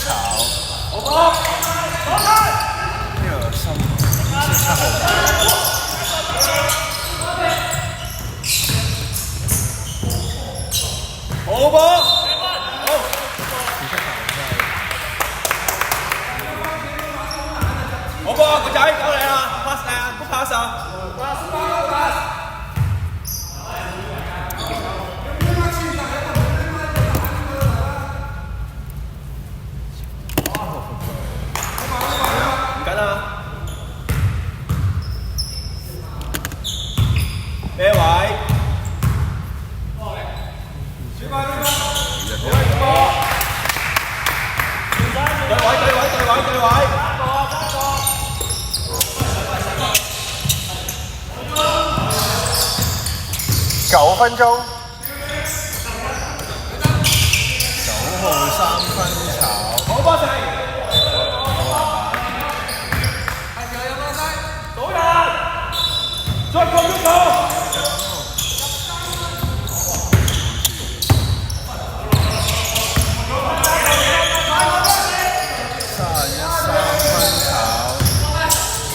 炒。呢個17號。好波！好波，個仔搞你啦 ，pass 你啊，不 pass 啊 ，pass。唔緊啊。咩位？對位。9分鐘。9號3分炒。好波仔。倒人。再攻一個。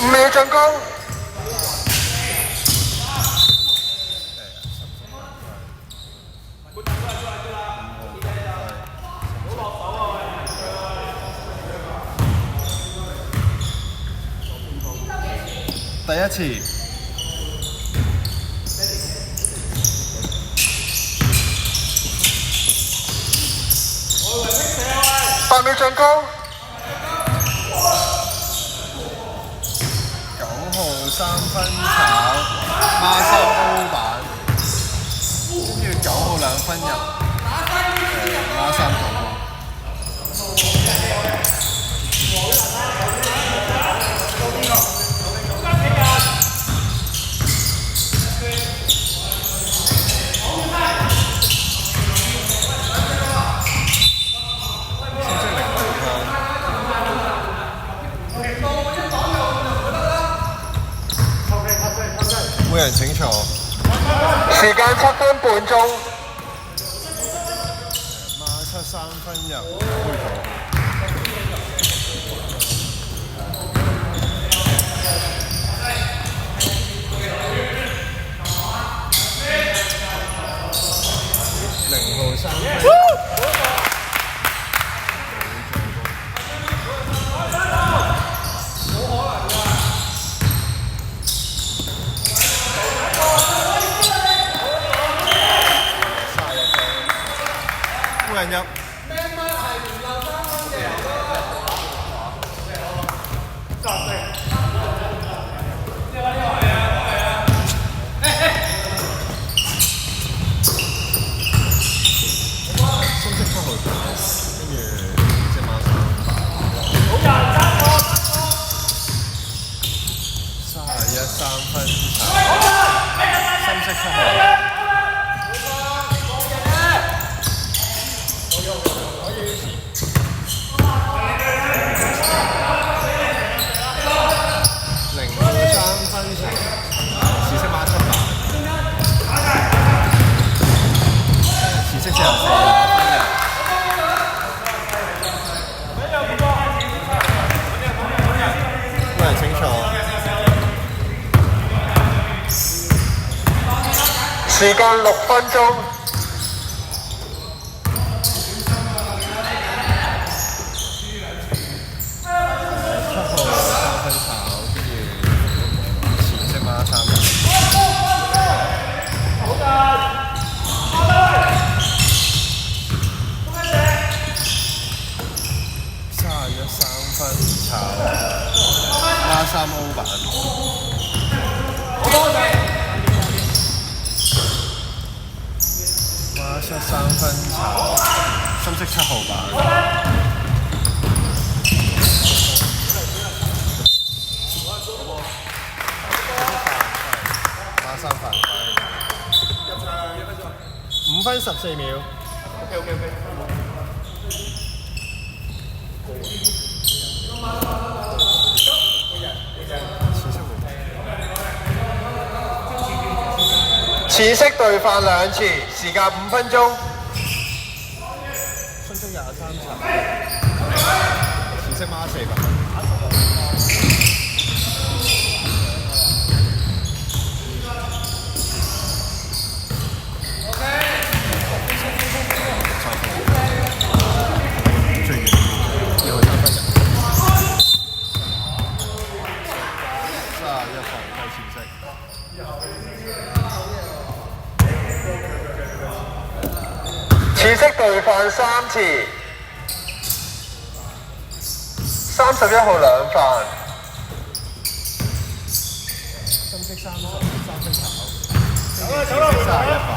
5秒進攻。第一次。8秒進攻。9號3分炒，孖3歐板，跟住9號2分入，孖3助攻。每人請坐。時間7分半鐘。孖7 3分入，配球。0號3分。人入。31 3分炒。深色7號。時間6分鐘。7號3分炒，跟住前色孖3。31 3分炒，孖3歐板。孖7 3分炒，深色7號板。孖3犯規。5分14秒。OK。淺色對犯2次，時間5分鐘。深色23炒。色孖4分。次式對犯3次，31號兩犯。深色3分炒，走啦31犯。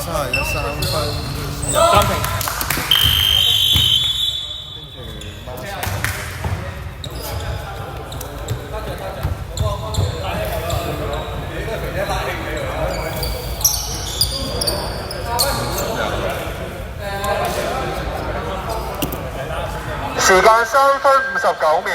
31 3分暫停。時間3分59秒。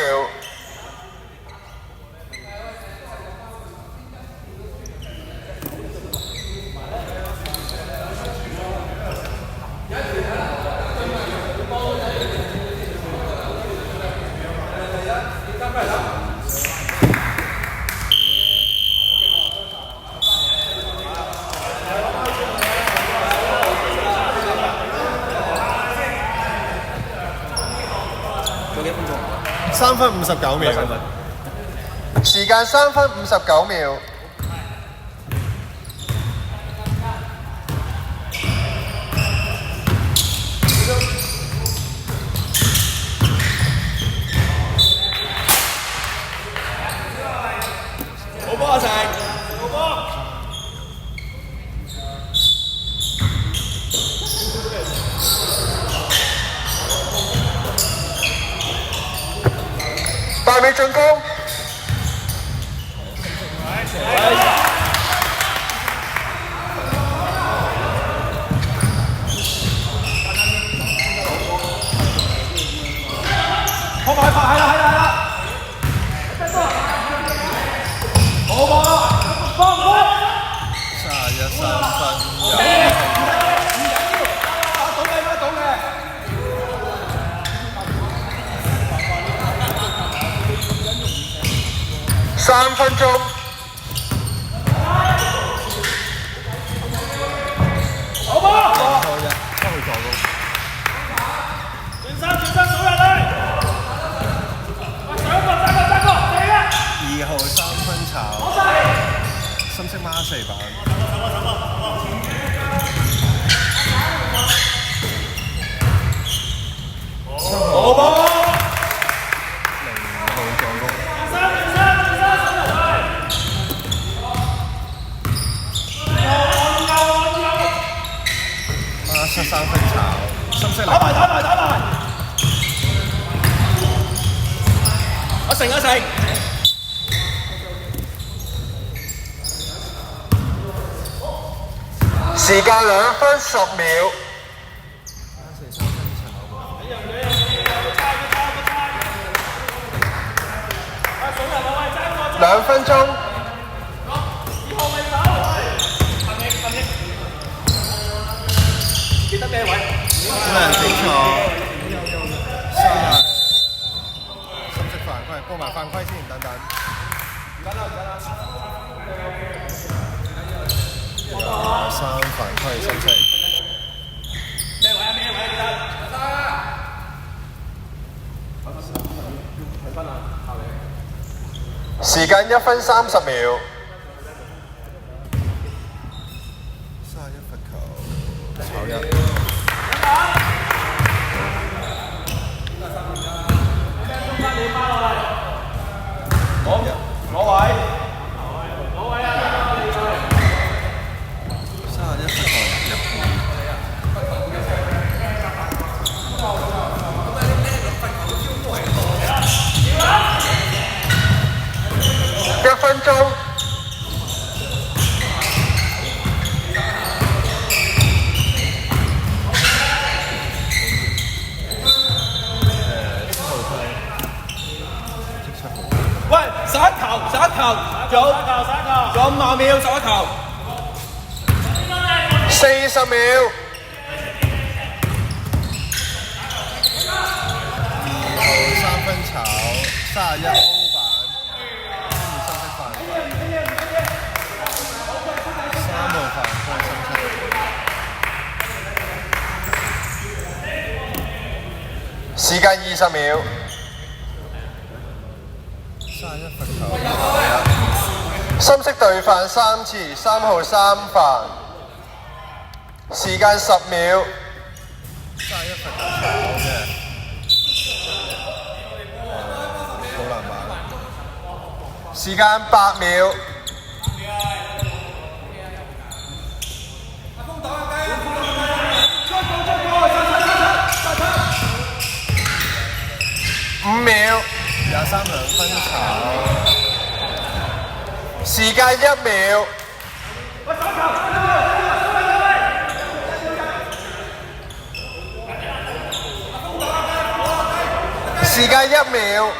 3分59秒。時間3分59秒。好波阿成，好波。8秒進攻。好快快，係啦，好波啦，幫波。31 3分倒嘅。3分鐘。好波。錯啫，不去助攻。轉身數入去。上個2號3分炒，深色孖4版。好波。0號助攻。孖7 3分炒，深色打埋。阿成。時間2分10秒。2分鐘。記得咩位？冇人整錯。深色犯規，過埋犯規先，等等。3犯規深色。咩位記得？時間1分30秒。31罰球，炒1。攞位。31罰球入盤。1分鐘。55秒11球。 40秒。2號3分炒31歐板，跟住深色犯規。3號犯規深色。時間20秒。31罰球。深色對犯3次，3號3犯。時間10秒。31罰球炒嘅。好難買。時間8秒。5秒。23兩分炒。時間1秒。時間1秒。